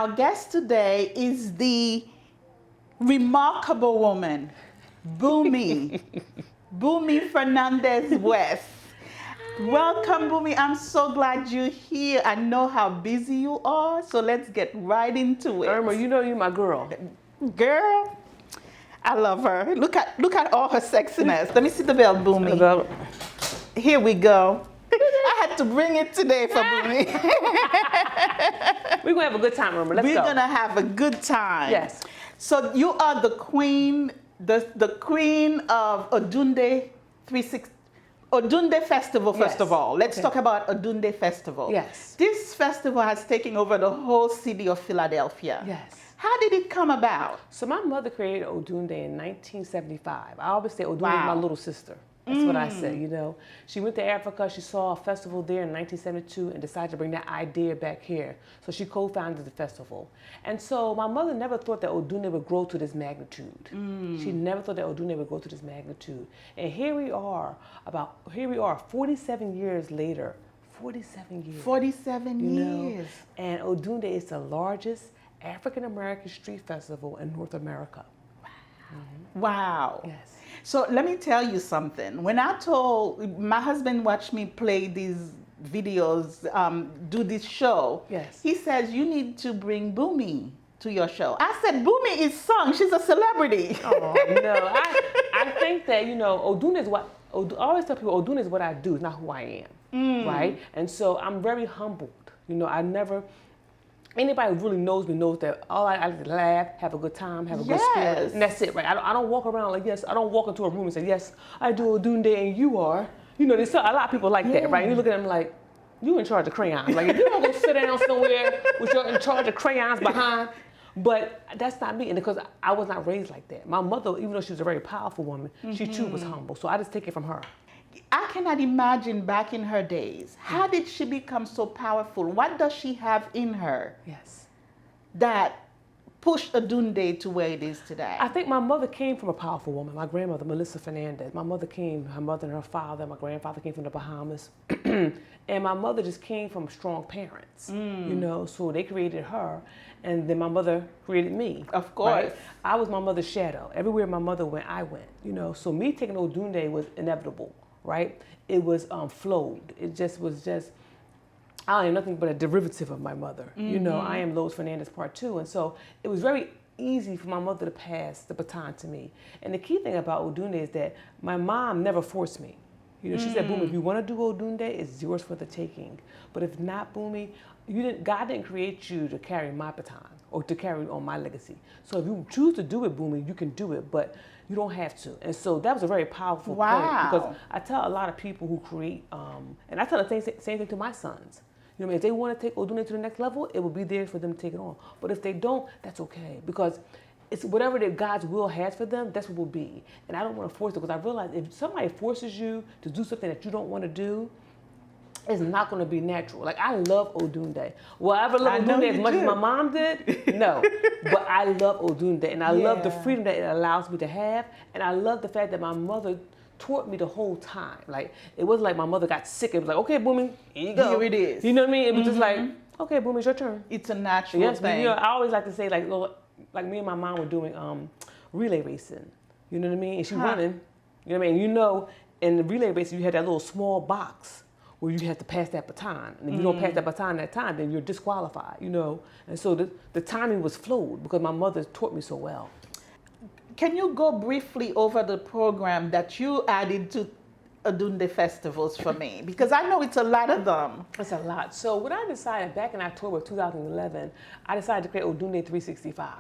our guest today is the remarkable woman, Bumi, Bumi Fernandez West. Welcome, Bumi. I'm so glad you're here. I know how busy you are, so let's get right into it. Irma, you know you're my girl. Girl, I love her. Look at all her sexiness. Let me see the belt, Bumi. Here we go. I had to bring it today for Bumi. We're going to have a good time, Irma. Let's go. We're going to have a good time. Yes. So you are the queen, the queen of Odunde 360. Odunde Festival, first of all. Let's talk about Odunde Festival. Yes. This festival has taken over the whole city of Philadelphia. Yes. How did it come about? So my mother created Odunde in 1975. I always say Odunde is my little sister. That's what I say, you know. She went to Africa, she saw a festival there in 1972 and decided to bring that idea back here. So she co-founded the festival. And so my mother never thought that Odunde would grow to this magnitude. She never thought that Odunde would grow to this magnitude. And here we are 47 years later. 47 years. 47 you years. Know? And Odunde is the largest African-American street festival in North America. Wow. Yes. So let me tell you something. When I told, my husband watched me play these videos, do this show. Yes. He says, you need to bring Bumi to your show. I said, Bumi is sung. She's a celebrity. Oh, no. I think that, you know, Odunde is what, I always tell people, Odunde is what I do, it's not who I am. Right? And so I'm very humbled. You know, I never... Anybody who really knows me knows that all I like to laugh, have a good time, have a good spirit, and that's it, right? I don't walk around like, yes, I don't walk into a room and say, yes, I do Odunde and you are. You know, there's a lot of people like that, right? And you look at them like, you in charge of crayons. Like, if you don't go sit down somewhere with your in charge of crayons behind, but that's not me, and because I was not raised like that. My mother, even though she was a very powerful woman, she too was humble, so I just take it from her. I cannot imagine back in her days. How did she become so powerful? What does she have in her that pushed Odunde to where it is today? I think my mother came from a powerful woman. My grandmother, Melissa Fernandez. My mother came, her mother and her father, my grandfather came from the Bahamas. And my mother just came from strong parents, you know, so they created her. And then my mother created me. Of course. Right? I was my mother's shadow. Everywhere my mother went, I went, you know. So me taking Odunde was inevitable. Right? It was flowed. It just was just, I am nothing but a derivative of my mother. You know, I am Lois Fernandez Part 2. And so it was very easy for my mother to pass the baton to me. And the key thing about Odunde is that my mom never forced me. You know, she said, Bumi, if you want to do Odunde, it's yours for the taking. But if not, Bumi, God didn't create you to carry my baton or to carry on my legacy. So if you choose to do it, Bumi, you can do it. But you don't have to. And so that was a very powerful point, because I tell a lot of people who create, and I tell the same thing to my sons. You know, if they want to take Odunde to the next level, it will be there for them to take it on. But if they don't, that's okay, because it's whatever that God's will has for them, that's what will be. And I don't want to force it, because I realize if somebody forces you to do something that you don't want to do, it's not going to be natural. Like, I love Odunde. Will I ever love Odunde as much as my mom did? No. But I love Odunde, and I love the freedom that it allows me to have, and I love the fact that my mother taught me the whole time. Like, it wasn't like my mother got sick and was like, okay, Bumi, here you go. Here it is. You know what I mean? It was just like, okay, Bumi, it's your turn. It's a natural thing. You know, I always like to say, like me and my mom were doing relay racing. You know what I mean? And she running. You know what I mean? You know, in the relay racing, you had that little small box where you have to pass that baton. And if you don't pass that baton that time, then you're disqualified, you know. And so the timing was flowed because my mother taught me so well. Can you go briefly over the program that you added to Odunde festivals for me? Because I know it's a lot of them. It's a lot. So what I decided back in October of 2011, I decided to create Odunde 365.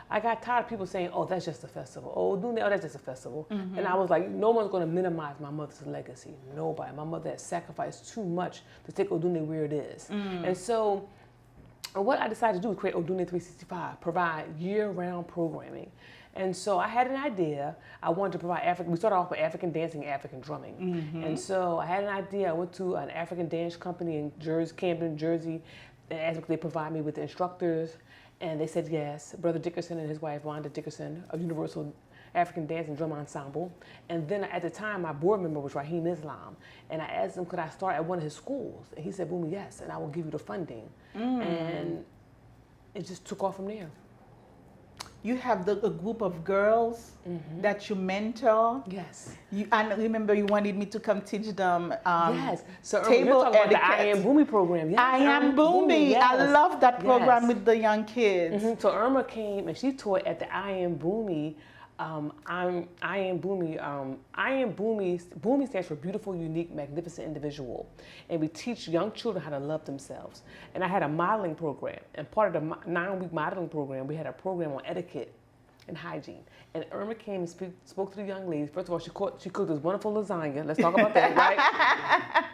I got tired of people saying, oh, that's just a festival. Oh, Odunde, oh, that's just a festival. And I was like, no one's going to minimize my mother's legacy. Nobody. My mother has sacrificed too much to take Odunde where it is. And so what I decided to do was create Odunde 365, provide year-round programming. And so I had an idea. I wanted to provide we started off with African dancing and African drumming. And so I had an idea. I went to an African dance company in Camden, Jersey, and asked if they provide me with the instructors. And they said yes. Brother Dickerson and his wife, Wanda Dickerson, of Universal African Dance and Drum Ensemble. And then at the time, my board member was Raheem Islam. And I asked him, could I start at one of his schools? And he said, Bumi, yes, and I will give you the funding. And it just took off from there. You have a group of girls that you mentor. Yes. And remember, you wanted me to come teach them Yes. So table you're talking etiquette. about the I Am Boomy program. Yes. I Am Boomy. Yes. I love that program Yes. with the young kids. So Irma came and she taught at the I Am Boomy. I Am Boomy. Boomy stands for Beautiful, Unique, Magnificent Individual. And we teach young children how to love themselves. And I had a modeling program. And part of the 9-week modeling program, we had a program on etiquette and hygiene. And Irma came and spoke to the young ladies. First of all, she cooked this wonderful lasagna. Let's talk about that, right?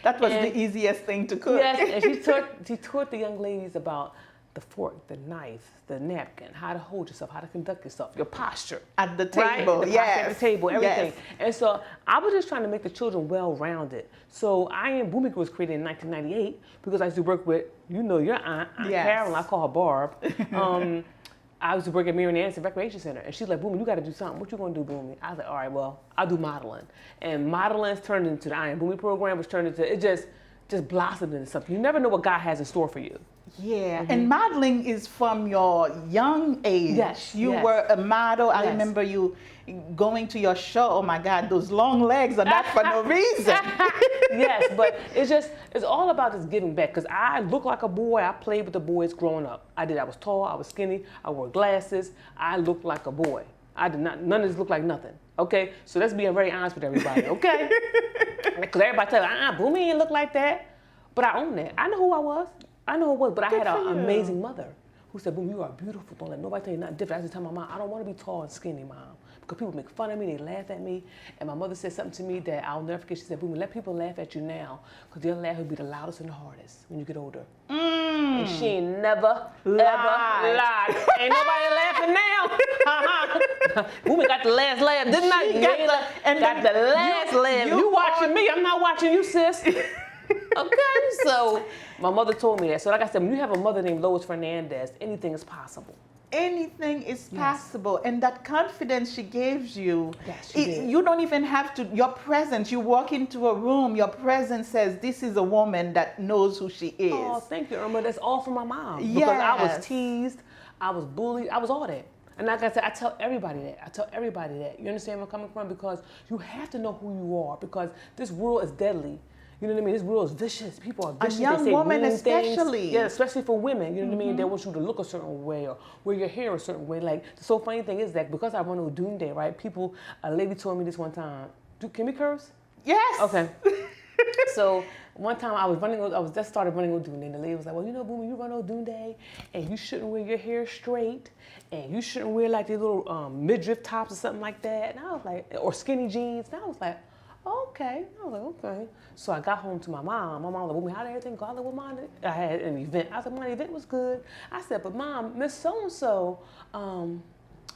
That was the easiest thing to cook. Yes, and she taught the young ladies about the fork, the knife, the napkin, how to hold yourself, how to conduct yourself, your posture. At the table, right? yes. At the table, everything. Yes. And so I was just trying to make the children well-rounded. So I Am Boomy was created in 1998 because I used to work with, your aunt Yes. Carolyn, I call her Barb. I was to work at Marion Anderson Recreation Center, and she's like, Boomy, you got to do something. What you going to do, Boomy? I was like, all right, well, I'll do modeling. And modeling's turned into the I Am Boomy program, which turned into, it just blossomed into something. You never know what God has in store for you. Yeah, and modeling is from your young age. Yes, You yes. were a model. I Yes. remember you going to your show. Oh my God, those long legs are not for no reason. Yes, but it's all about just giving back. Because I look like a boy. I played with the boys growing up. I was tall, I was skinny, I wore glasses. I looked like a boy. I did not, none of this looked like nothing. Okay, so let's be very honest with everybody, okay? Because everybody tell me, Boomy ain't look like that. But I own that. I know who I was. But I had an amazing mother who said, Boom, you are beautiful. Don't let nobody tell you nothing different. I just tell my mom, I don't want to be tall and skinny, Mom. Because people make fun of me, they laugh at me. And my mother said something to me that I'll never forget. She said, Boom, let people laugh at you now, because their laugh will be the loudest and the hardest when you get older. And she ain't never, ever lied. Ain't nobody laughing now. Boom, got the last laugh, didn't I? Got the last laugh. You watching me, I'm not watching you, sis. Okay, so my mother told me that. So like I said, when you have a mother named Lois Fernandez, anything is possible. Anything is possible. And that confidence she gives you, Yes, she did. you don't even have to, your presence, you walk into a room, your presence says, this is a woman that knows who she is. Oh, thank you, Irma. That's all from my mom. Because I was Yes. teased, I was bullied, I was all that. And like I said, I tell everybody that. You understand where I'm coming from? Because you have to know who you are, because this world is deadly. You know what I mean? This world is vicious. People are vicious. A young they say woman mean especially. Things. Yeah, especially for women. You know what I mean? They want you to look a certain way or wear your hair a certain way. Like, the so funny thing is that because I run Odun Day, right? A lady told me this one time. Can we curse? Yes. Okay. So one time I just started running Odun Day, and the lady was like, well, Boomy, you run Odun Day, and you shouldn't wear your hair straight, and you shouldn't wear like these little midriff tops or something like that. And I was like, or skinny jeans. And I was like, okay. I was like, okay. So I got home to my mom. My mom was like, Boomy, how did everything go? I was like, well, Mom, I had an event. I was like, my event was good. I said, but Mom, Miss So-and-so,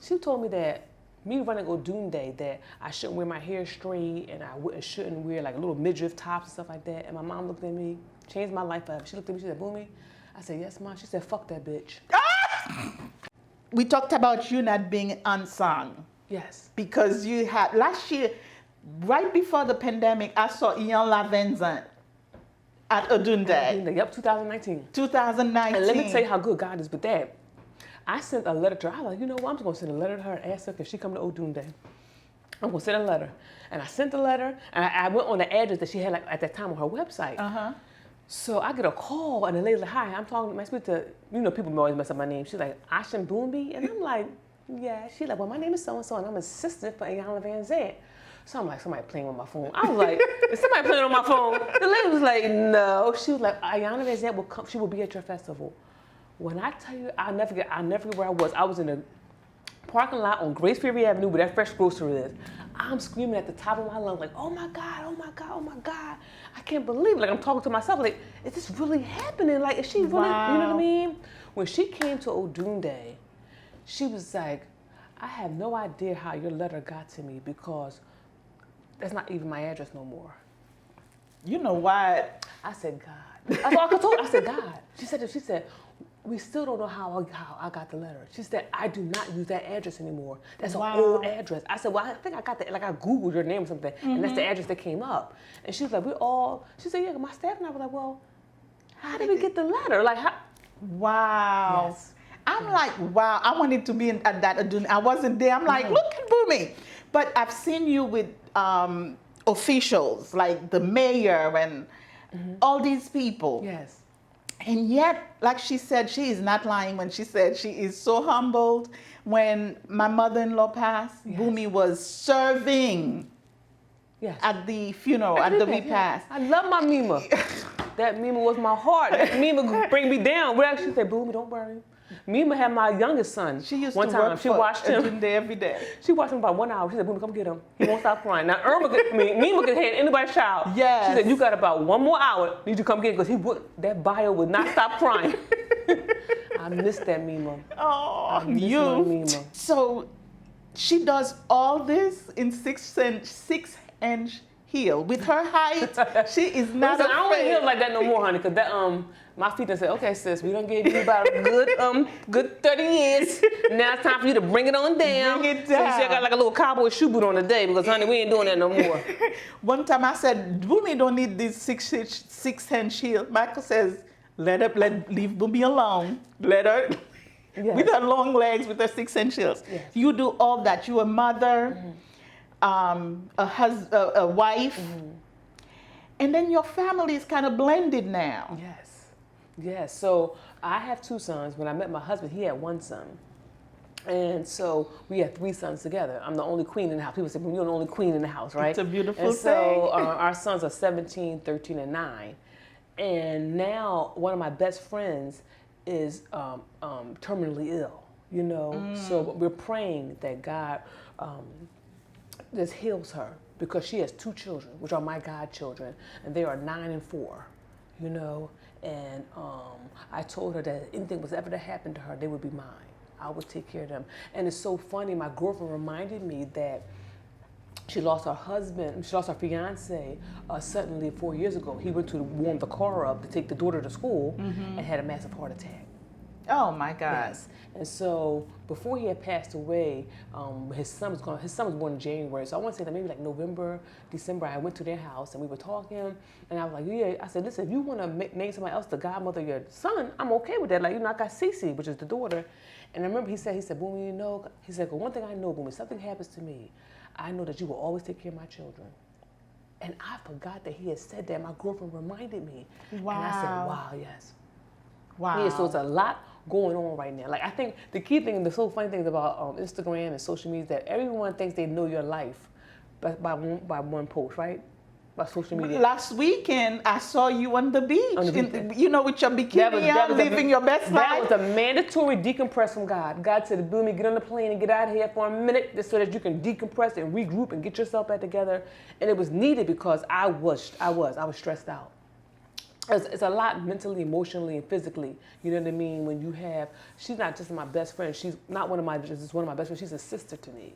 she told me that me running Odun Day, that I shouldn't wear my hair straight and I shouldn't wear like little midriff tops and stuff like that. And my mom looked at me, changed my life up. She looked at me, she said, Boomy. I said, yes, Mom. She said, fuck that bitch. We talked about you not being unsung. Yes. Because you had, last year, right before the pandemic, I saw Ian Lavenza at Odun Day. Yep, 2019. 2019. And let me tell you how good God is with that. I sent a letter to her. I was like, you know what? I'm just going to send a letter to her and ask her if she come to Odun Day. I'm going to send a letter. And I sent the letter, and I went on the address that she had at that time on her website. Uh-huh. So I get a call, and the lady's like, hi, I'm talking, I speak to, people always mess up my name. She's like, Ashen Boomby? And I'm like, yeah. She's like, well, my name is so-and-so, and I'm assistant for Ayana Van Zant. So I'm like, somebody playing with my phone. I was like, is somebody playing on my phone? The lady was like, no. She was like, Ayana Van Zant will come, she will be at your festival. When I tell you, I'll never forget where I was. I was in a parking lot on Grace Ferry Avenue where that fresh grocery is. I'm screaming at the top of my lungs like, oh my God, oh my God, oh my God. I can't believe it. Like, I'm talking to myself like, is this really happening? Like, is she really, you know what I mean? When she came to Odun Day, she was like, I have no idea how your letter got to me because that's not even my address no more. You know what? I said, God. That's all I could tell her. I said, God. She said, we still don't know how I got the letter. She said, I do not use that address anymore. That's an old address. I said, well, I think I got that. Like, I Googled your name or something, and that's the address that came up. And she was like, she said, yeah, my staff and I were like, well, how did we get the letter? Like, how? Wow. Yes. I'm like, wow, I wanted to be at that Aduna. I wasn't there. I'm like, look at Bumi. But I've seen you with officials like the mayor and all these people. Yes. And yet, like she said, she is not lying when she said she is so humbled. When my mother-in-law passed, Bumi was serving at the funeral, at the repast. I love my Mima. That Mima was my heart. That Mima could bring me down. Well, she said, Bumi, don't worry. Mima had my youngest son. She used one to time. work She watched him every day. She watched him about 1 hour. She said, Bumi, come get him. He won't stop crying. Now, Mima could hand anybody's child. Yes. She said, you got about 1 more hour. Need you to come get him because that bio would not stop crying. I miss that Mima. Oh, I miss my Mima. So she does all this in 6-inch heel. With her height, she is not Listen, afraid. I don't want to heal like that no more, honey, because that my feet done said, okay, sis, we done gave you about a good 30 years. Now it's time for you to bring it on down. Bring it So you down. see, I got like a little cowboy shoe boot on today because, honey, we ain't doing that no more. One time I said, Bumi don't need this 6-inch heel. Michael says, leave Bumi alone. Let her, with her long legs, with her 6-inch heels. Yes. You do all that. You're a mother, a wife, and then your family is kind of blended now. Yes. So I have 2 sons. When I met my husband, he had 1 son. And so we had 3 sons together. I'm the only queen in the house. People say, well, you're the only queen in the house, right? It's a beautiful and so thing. Our sons are 17, 13, and 9. And now one of my best friends is terminally ill, you know. So we're praying that God just heals her because she has 2 children, which are my godchildren, and they are 9 and 4, you know. And I told her that if anything was ever to happen to her, they would be mine. I would take care of them. And it's so funny, my girlfriend reminded me that she lost her husband, she lost her fiance suddenly 4 years ago. He went to warm the car up to take the daughter to school and had a massive heart attack. Oh my God. Yes. And so before he had passed away, his son was born in January. So I want to say that maybe like November, December, I went to their house and we were talking. And I was like, yeah, I said, listen, if you want to name somebody else the godmother of your son, I'm okay with that. Like, you know, I got Cece, which is the daughter. And I remember he said, Bumi, you know, he said, well, one thing I know, Bumi, something happens to me, I know that you will always take care of my children. And I forgot that he had said that. My girlfriend reminded me. Wow. And I said, wow, yes. Wow. Yeah, so it's a lot going on right now. Like, I think the key thing, the so funny thing about Instagram and social media is that everyone thinks they know your life by one post, right? By social media. Last weekend, I saw you on the beach, you know, with your bikini on, living your best life. That was a mandatory decompress from God. God said, Bumi, get on the plane and get out of here for a minute just so that you can decompress and regroup and get yourself back together. And it was needed because I was stressed out. It's a lot mentally, emotionally, and physically. You know what I mean? When you have, she's not just my best friend. She's not one of my, just one of my best friends. She's a sister to me.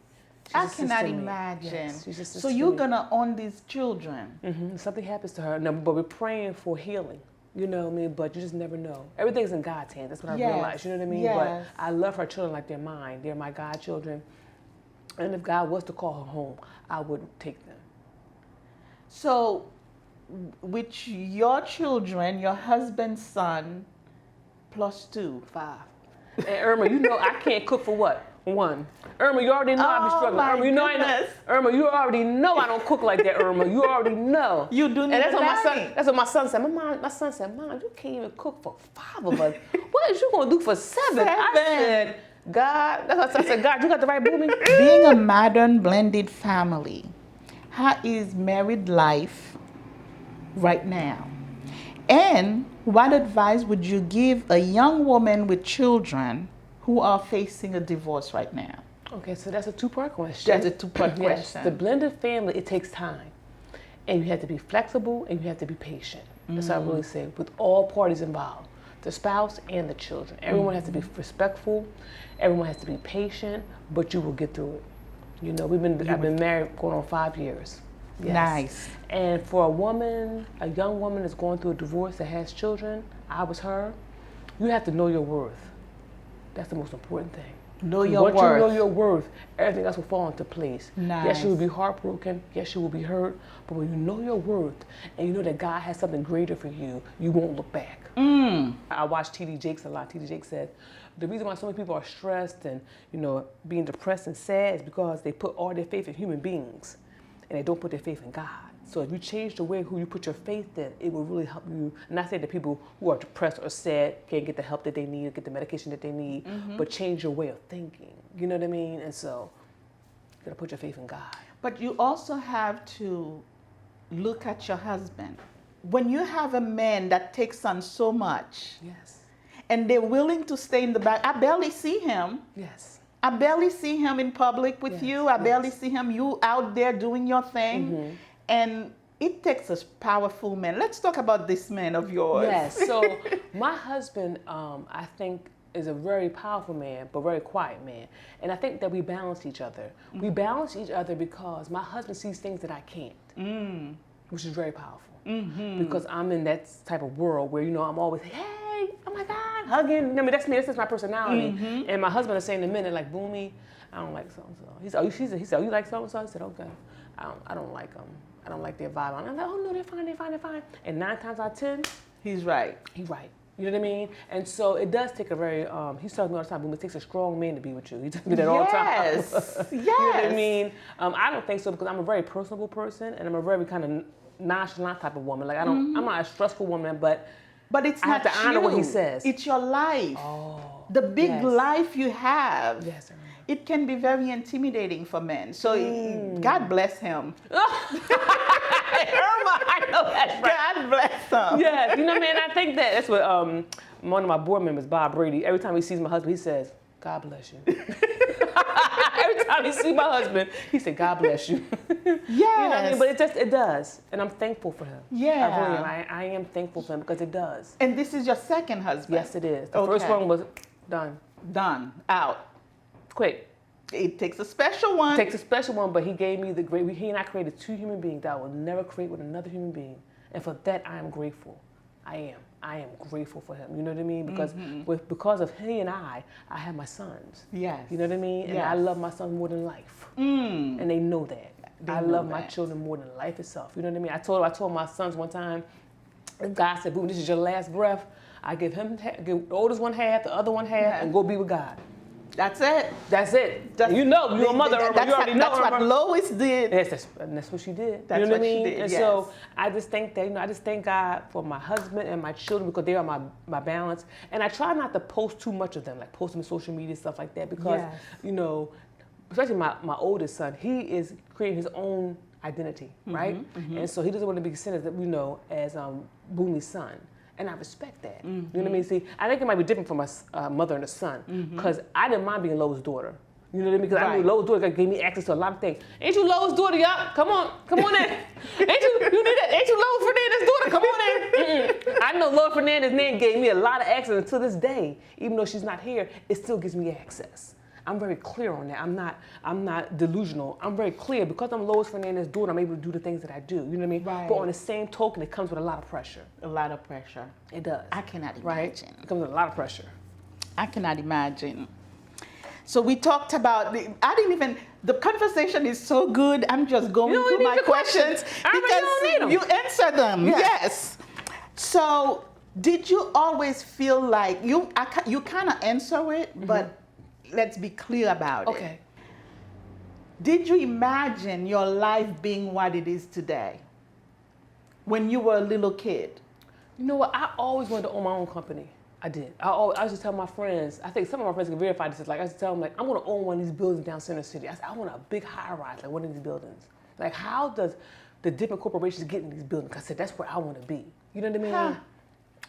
I cannot imagine. Yes, she's a sister so you're gonna own these children. Something happens to her, no, but we're praying for healing. You know what I mean? But you just never know. Everything's in God's hands. That's what I realized. You know what I mean? Yes. But I love her children like they're mine. They're my godchildren. And if God was to call her home, I would take them. So, with your children, your husband's son, plus 2. 5. And Irma, you know I can't cook for what? 1. Irma, you already know I be struggling. Irma, you know Irma, you already know I don't cook like that, Irma. You already know. You do need and that's a what my nanny. son. That's what my son said. My son said, Mom, you can't even cook for 5 of us. What is you gonna do for 7? I said, God, that's what I said. God, you got the right Bumi. Being a modern blended family, how is married life right now? And what advice would you give a young woman with children who are facing a divorce right now? Okay, so that's a 2-part question. That's a 2-part question. The blended family, it takes time. And you have to be flexible and you have to be patient. That's what I really say, with all parties involved, the spouse and the children. Everyone has to be respectful. Everyone has to be patient, but you will get through it. You know, I've been married going on 5 years. Yes. Nice. And for a young woman that's going through a divorce that has children, I was her, you have to know your worth. That's the most important thing. Know your Once worth. you know your worth, everything else will fall into place. Nice. Yes, you will be heartbroken. Yes, you will be hurt. But when you know your worth and you know that God has something greater for you, you won't look back. I watch T.D. Jakes a lot. T.D. Jakes said, the reason why so many people are stressed and, being depressed and sad is because they put all their faith in human beings and they don't put their faith in God. So if you change the way who you put your faith in, it will really help you. Not saying that people who are depressed or sad can't get the help that they need or get the medication that they need, but change your way of thinking. You know what I mean? And so you gotta put your faith in God. But you also have to look at your husband. When you have a man that takes on so much, Yes. and they're willing to stay in the back, I barely see him. Yes. I barely see him in public with Yes, you. I barely yes. see him, you out there doing your thing. And it takes a powerful man. Let's talk about this man of yours. Yes. So my husband, I think, is a very powerful man, but very quiet man. And I think that we balance each other. We balance each other because my husband sees things that I can't, which is very powerful. Because I'm in that type of world where, I'm always, hey, oh my God, hugging. I mean, that's me. That's just my personality. And my husband is saying in a minute, like, Boomy, I don't like so-and-so. He said, oh, you like so-and-so? I said, okay. I don't like them. I don't like their vibe. I'm like, oh, no, they're fine. And 9 times out of 10, He's right. he's right. You know what I mean? And so it does take a very, he tells me all the time, Boom, it takes a strong man to be with you. He tells me that all the time. Yes. You know what I mean? I don't think so because I'm a very personable person and I'm a very kind of nonchalant type of woman. Like I'm not a stressful woman, but it's I not have to honor what he says. It's your life. Oh, The big yes. life you have. Yes, Irma. It can be very intimidating for men. So God bless him. Irma, I know that's right. God bless him. Yes, you know what I mean? I think that's what one of my board members, Bob Brady, every time he sees my husband, he says, God bless you. Every time he sees my husband, he said, God bless you. Yes. You know what I mean? But it does. And I'm thankful for him. Yeah. I really am. I am thankful for him because it does. And this is your second husband? Yes, it is. The first one was done. Done. Out. Quick. It takes a special one. Takes a special one, but he gave me the great, he and I created 2 human beings that I will never create with another human being. And for that, I am grateful. I am grateful for him. You know what I mean? Because because of he and I have my sons. Yes. You know what I mean? And Yes. I love my sons more than life. And they know that. I know love my that. children more than life itself. You know what I mean? I told my sons one time, God said, Boom, this is your last breath. I give the oldest one half, the other one half, and go be with God. That's it. That's it. You know, you're a mother, Irma. You already know. That's what Lois did. Yes, that's what she did. That's you know what I mean? she did, And yes. so I just think that, I just thank God for my husband and my children because they are my balance. And I try not to post too much of them, like post them on social media, stuff like that, because, Yes. Especially my oldest son, he is creating his own identity, right? And so he doesn't want to be considered, as Boomy's son. And I respect that. You know what I mean? See, I think it might be different from a mother and a son, because I didn't mind being Lois' daughter. You know what I mean? Because I knew Lois' daughter gave me access to a lot of things. Ain't you Lois' daughter, y'all? Come on in. You need that? Ain't you Lois Fernandez's daughter? Come on in. I know Lois Fernandez's name gave me a lot of access, and to this day, even though she's not here, it still gives me access. I'm very clear on that. I'm not delusional. I'm very clear. Because I'm Lois Fernandez's daughter, I'm able to do the things that I do. You know what I mean? Right. But on the same token, it comes with a lot of pressure. A lot of pressure. It does. I cannot imagine. Right? It comes with a lot of pressure. I cannot imagine. So we talked about, the conversation is so good. I'm just going through my questions because you answer them. Yes. So did you always feel like, you kind of answer it, but let's be clear about it. Okay. Did you imagine your life being what it is today when you were a little kid? You know what? I always wanted to own my own company. I did. I used to tell my friends, I think some of my friends can verify this, like I used to tell them, like, I'm going to own one of these buildings down Center City. I said, I want a big high-rise, like one of these buildings. Like, how does the different corporations get in these buildings? I said, that's where I want to be. You know what I mean? Huh.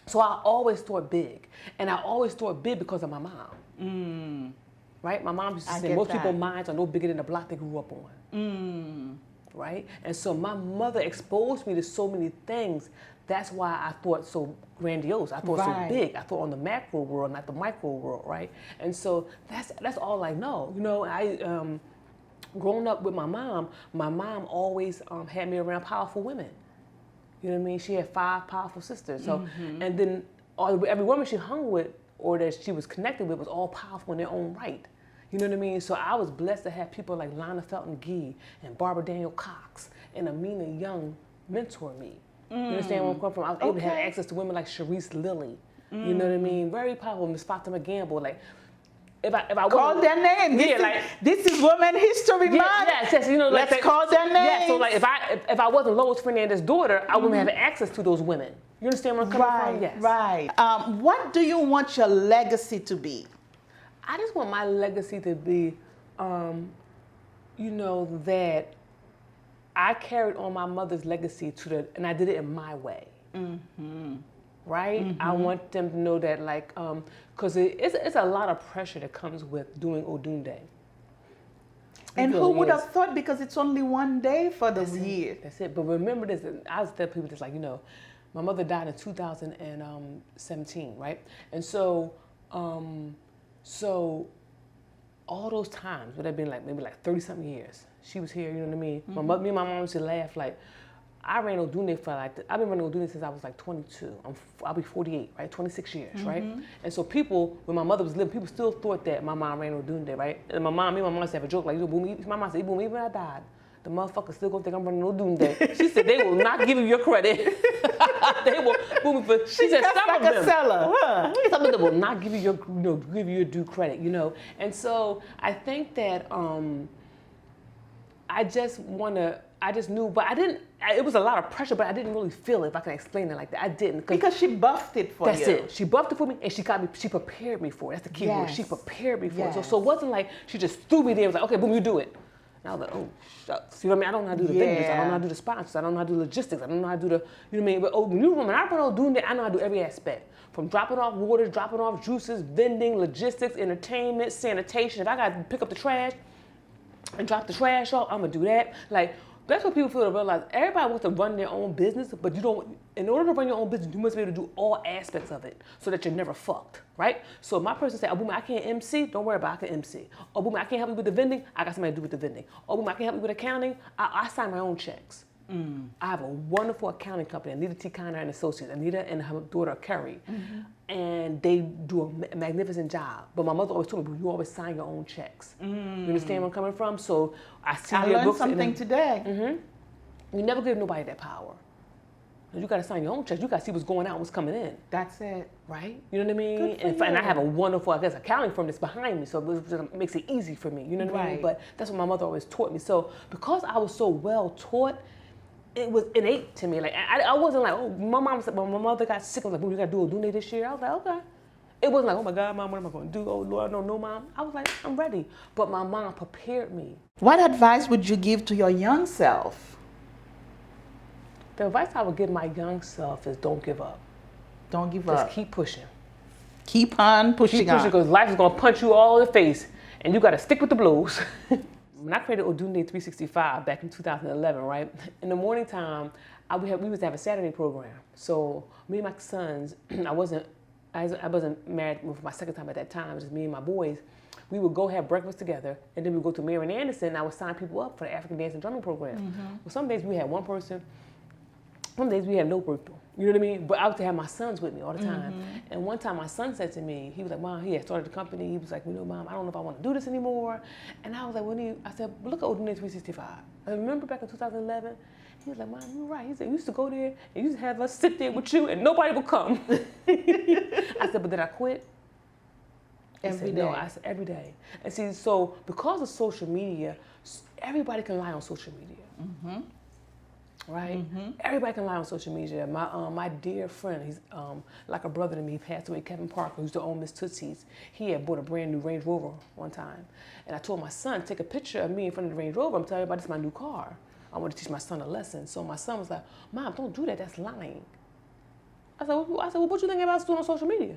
So I always thought big. And I always thought big because of my mom. Right? My mom used to say most people's minds are no bigger than the block they grew up on. Right? And so my mother exposed me to so many things. That's why I thought so grandiose. I thought so big. I thought on the macro world, not the micro world, right? And so that's all I know. You know, I growing up with my mom always had me around powerful women. You know what I mean? She had 5 powerful sisters. So and then every woman she hung with or that she was connected with was all powerful in their own right. You know what I mean? So I was blessed to have people like Lana Felton Gee and Barbara Daniel Cox and Amina Young mentor me. You understand where I'm coming from? I was able to have access to women like Sharice Lilly. You know what I mean? Very powerful. Miss Fatima Gamble. Like, if I call their name. This is Women History Month. Yes. You know, let's call their names. Yeah. So like, if I wasn't Lois Fernandez's daughter, I wouldn't have access to those women. You understand where I'm coming from? Yes. Right. What do you want your legacy to be? I just want my legacy to be, you know, that I carried on my mother's legacy and I did it in my way. Right? I want them to know that, like, because it's a lot of pressure that comes with doing Odunde. And who would have thought, because it's only one day for the year. That's it. But remember this, I always tell people this, like, you know, my mother died in 2017, right? And so, so all those times, would have been like maybe like 30-something years. She was here, you know what I mean? Me and my mom used to laugh, like, I ran Odunde for I've been running Odunde since I was like 22. I'll be 48, right? 26 years, right? And so people, when my mother was living, people still thought that my mom ran Odunde, right? And me and my mom used to have a joke, like, my mom said, even when I died, the motherfuckers still gonna think I'm running Odunde. She said, they will not give you your credit. They will, she said, some of them. Some of them will not give you your due credit, you know? And so I think that, I just knew, but I didn't, it was a lot of pressure, but I didn't really feel it, if I can explain it like that. I didn't. Because she buffed it for you. That's it. She buffed it for me, and she prepared me for it. That's the key word. She prepared me for it. So it wasn't like she just threw me there and was like, okay, boom, you do it. And I was like, oh, shucks. You know what I mean? I don't know how to do the vendors. I don't know how to do the sponsors. I don't know how to do logistics. I don't know how to do the, you know what I mean? But when I run on doing that, I know how to do every aspect. From dropping off waters, dropping off juices, vending, logistics, entertainment, sanitation. If I got to pick up the trash and drop the trash off, I'm going to do that. Like, that's what people feel to realize. Everybody wants to run their own business, but you don't, in order to run your own business, you must be able to do all aspects of it so that you're never fucked, right? So if my person say, oh, boom, I can't MC, don't worry about it, I can MC. Oh, boom, I can't help you with the vending, I got somebody to do with the vending. Oh, boom, I can't help you with accounting, I sign my own checks. I have a wonderful accounting company, Anita T. Conner and Associates, Anita and her daughter, Kerry. And they do a magnificent job. But my mother always told me, you always sign your own checks. You understand where I'm coming from? So I see I learned something today. You never give nobody that power. You got to sign your own checks. You got to see what's going out and what's coming in. That's it. Right? You know what I mean? And I have a wonderful, I guess, accounting firm that's behind me, so it makes it easy for me. You know what I mean? But that's what my mother always taught me. So because I was so well taught, it was innate to me. Like I wasn't like, oh, my mom said, when my mother got sick, I was like, well, you got to do Odunde this year. I was like, okay. It wasn't like, oh my God, Mom, what am I going to do? Oh Lord, no, Mom. I was like, I'm ready. But my mom prepared me. What advice would you give to your young self? The advice I would give my young self is don't give up. Don't give up. Just keep pushing. Keep on pushing. Keep pushing, because life is going to punch you all in the face, and you got to stick with the blows. When I created Odunde 365 back in 2011, right? In the morning time, we was to have a Saturday program. So me and my sons, I wasn't married for my second time at that time. It was just me and my boys. We would go have breakfast together, and then we'd go to Marian Anderson, and I would sign people up for the African Dance and Drumming program. Well, some days we had one person, some days we had no people. You know what I mean? But I used to have my sons with me all the time. And one time my son said to me, he was like, Mom, he had started the company. He was like, you know, Mom, I don't know if I want to do this anymore. And I was like, I said, look at Odunde 365. I remember back in 2011, he was like, Mom, you're right. He said, you used to go there and you used to have us sit there with you and nobody would come. I said, but did I quit? Every day. No, I said, every day. And see, so because of social media, everybody can lie on social media. Right? Everybody can lie on social media. My dear friend, he's like a brother to me, he passed away, Kevin Parker, who's the own Miss Tootsie's. He had bought a brand new Range Rover one time. And I told my son, take a picture of me in front of the Range Rover. I'm telling you about this is my new car. I want to teach my son a lesson. So my son was like, Mom, don't do that, that's lying. I said, well, what you think about doing on social media?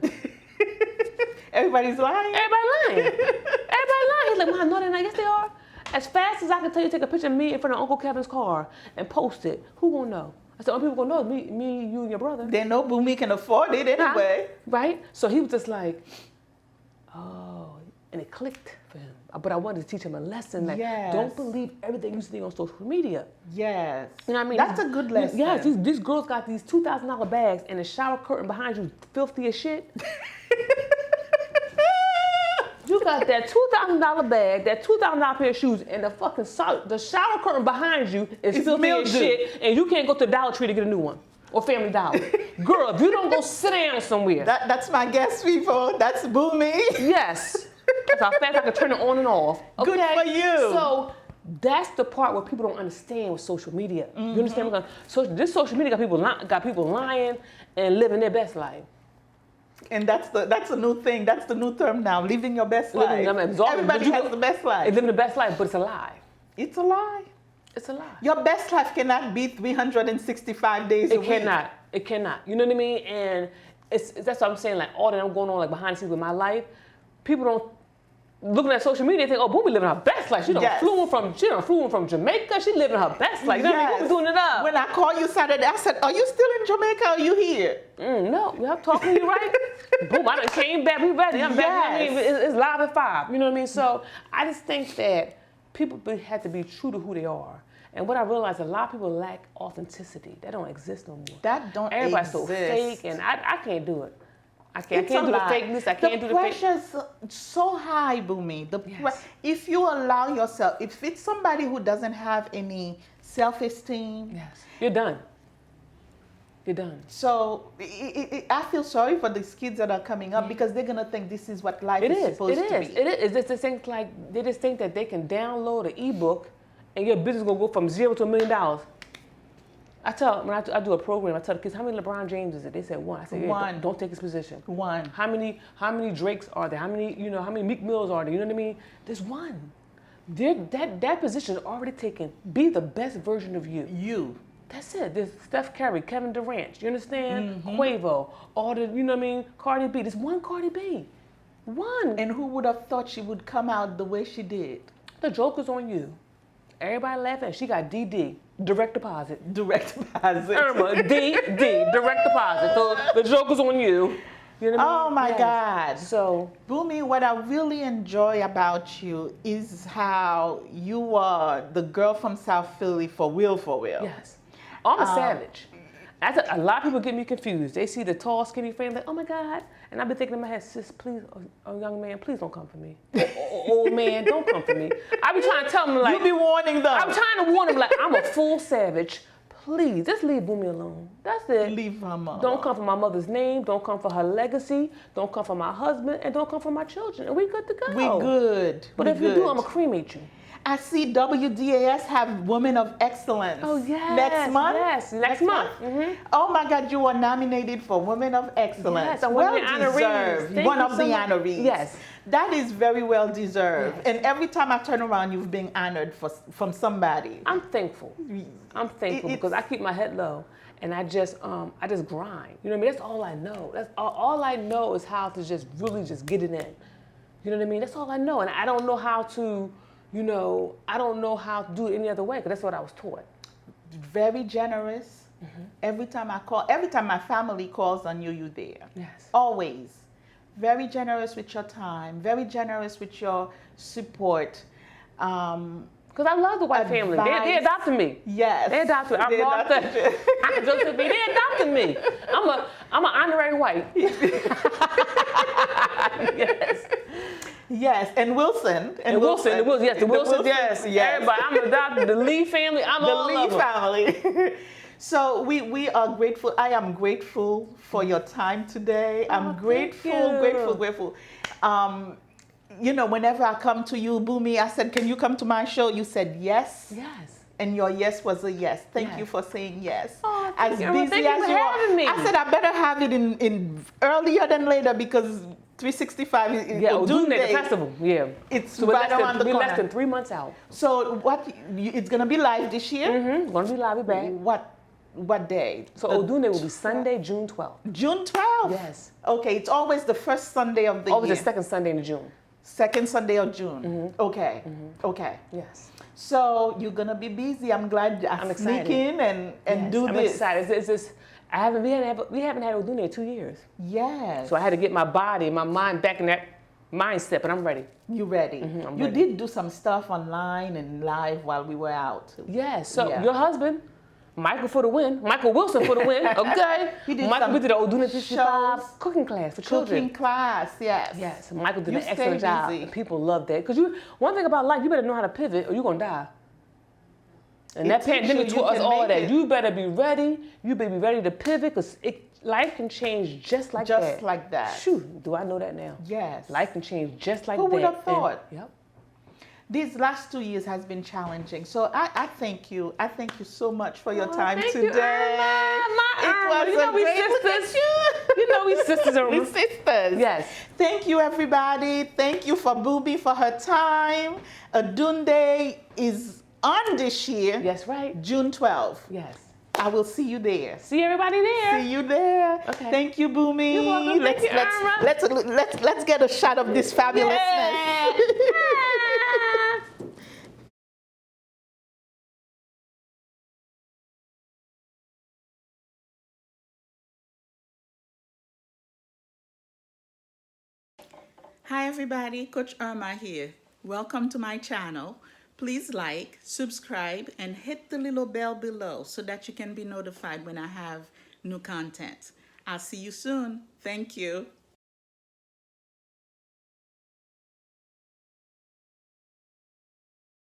Everybody's lying? Everybody lying. Everybody lying. He's like, Mom, no, they're not. Yes, they are. As fast as I can tell you, take a picture of me in front of Uncle Kevin's car and post it, who gonna know? I said, people gonna know is me, you, and your brother. They know Boomy can afford it anyway. Right? So he was just like, oh, and it clicked for him. But I wanted to teach him a lesson that don't believe everything you see on social media. Yes. You know what I mean? That's a good lesson. Yes, these girls got these $2,000 bags and the shower curtain behind you filthy as shit. You you got that $2,000 bag, that $2,000 pair of shoes, and the shower curtain behind you is filthy as shit, and you can't go to Dollar Tree to get a new one or Family Dollar. Girl, if you don't go sit down somewhere. That's my guest, people. That's Boomy. Yes. That's how fast I can turn it on and off. Okay? Good for you. So that's the part where people don't understand with social media. You understand what I'm saying? This social media got people lying and living their best life. And that's a new thing. That's the new term now. Living your best life. Everybody has the best life. Living the best life, but it's a lie. It's a lie. It's a lie. Your best life cannot be 365 days a week. It cannot. You know what I mean? And that's what I'm saying. Like all that I'm going on like behind the scenes with my life, people don't looking at social media and think, oh, Boomy living her best life. She flew from Jamaica. She living her best life. You know what I mean? Doing it up. When I called you Saturday, I said, are you still in Jamaica or are you here? No, I'm talking to you right. Boom, I done came back. We ready. I'm back. You know what I mean? It's live at 5. You know what I mean? So I just think that people have to be true to who they are. And what I realized, a lot of people lack authenticity. That don't exist no more. Everybody's so fake, and I can't do it. I can't do the fakeness. I can't do the fake. The pressure's so high, Boomy. If you allow yourself, if it's somebody who doesn't have any self-esteem, you're done. You're done. So I feel sorry for these kids that are coming up because they're gonna think this is what life is supposed to be. It is. It's just think like they just think that they can download an ebook and your business gonna go from $0 to $1 million. When I do a program, I tell the kids, how many LeBron James is it? They said 1. I said, one. Don't take his position. 1. How many Drakes are there? How many Meek Mills are there? You know what I mean? There's 1. That position is already taken. Be the best version of you. You. That's it. There's Steph Curry, Kevin Durant. You understand? Quavo. All the, you know what I mean? Cardi B. There's 1 Cardi B. 1. And who would have thought she would come out the way she did? The joke is on you. Everybody laughing. She got DD. Direct deposit. Direct deposit. Irma, direct deposit. So the joke is on you. You know what I mean? Oh my God. So, Boomy, what I really enjoy about you is how you are the girl from South Philly for real, for real. Yes. I'm a savage. A lot of people get me confused. They see the tall, skinny frame, like, oh my God. And I've been thinking in my head, sis, please, oh young man, please don't come for me. Old man, don't come for me. I be trying to tell them, like. You be warning them. I'm trying to warn them, like, I'm a full savage. Please, just leave Boomy alone. That's it. Leave her alone. Don't come for my mother's name. Don't come for her legacy. Don't come for my husband. And don't come for my children. And we good to go. We good. But if you do, I'm going to cremate you. I see WDAS have Women of Excellence. Oh, yes. Next month? Yes, next month. Mm-hmm. Oh, my God, you are nominated for Women of Excellence. Yes, well deserved. One of the honorees. Yes. That is very well deserved. Yes. And every time I turn around, you've been honored from somebody. I'm thankful. I'm thankful because I keep my head low. And I just grind. You know what I mean? That's all I know. That's all I know is how to just really just get it in. You know what I mean? That's all I know. And I don't know how to... I don't know how to do it any other way because that's what I was taught. Very generous. Every time my family calls on you, you're there. Yes. Always. Very generous with your time. Very generous with your support. Because I love the white family. They adopted me. Yes. They adopted me. They adopted me. I'm an honorary white. Yes. Yes, and Wilson. The Wilson, yes. Everybody, I'm adopted. The Lee family, I'm all the Lee family. So we are grateful. I am grateful for your time today. I'm grateful. Whenever I come to you, Boomy, I said, can you come to my show? You said yes. Yes. And your yes was a yes. Thank you for saying yes. Oh, as thank busy you as for you having are. me. I said I better have it in earlier than later because 365 is Odune the festival. Yeah. It's right around the corner. We're less than 3 months out. So it's gonna be live this year? Mm-hmm. Gonna be live. We're back. What day? So Odune will be Sunday, June 12th. June 12th? Yes. Okay, it's always the first Sunday of the year. Always the second Sunday in June. Second Sunday of June. Mm-hmm. Okay. Mm-hmm. Okay. Yes. So you're gonna be busy. I'm glad I sneak in and do this. I'm excited. It's just we haven't had Odune in 2 years. Yes. So I had to get my body and my mind back in that mindset, but I'm ready. You ready? Mm-hmm, you ready. Did do some stuff online and live while we were out. Yes. So your husband, Michael for the win. Michael Wilson for the win. Okay. He did Michael some we did the Oduna 55 shows. cooking class for children. Cooking class, yes. Yes, Michael did You an excellent stay job. busy. And people love that. Because one thing about life, you better know how to pivot or you're going to die. And It that teaches pandemic you taught us can all make that. it. You better be ready. You better be ready to pivot because life can change just like that. Just like that. Shoot, do I know that now? Yes. Life can change just like Who that. would have thought? Yep. These last 2 years has been challenging. So I thank you. I thank you so much for your time thank today. you, Irma. It was You know we great look at sisters. you. You know we sisters are We sisters. Yes. Thank you, everybody. Thank you for Booby for her time. Adunde is on this year. Yes, right. June 12th. Yes. I will see you there. See everybody there. See you there. Okay. Thank you, Boomy. You're welcome. Thank you, Irma. Let's get a shot of this fabulousness. Yeah. Hi everybody, Coach Irma here. Welcome to my channel. Please like, subscribe, and hit the little bell below so that you can be notified when I have new content. I'll see you soon. Thank you.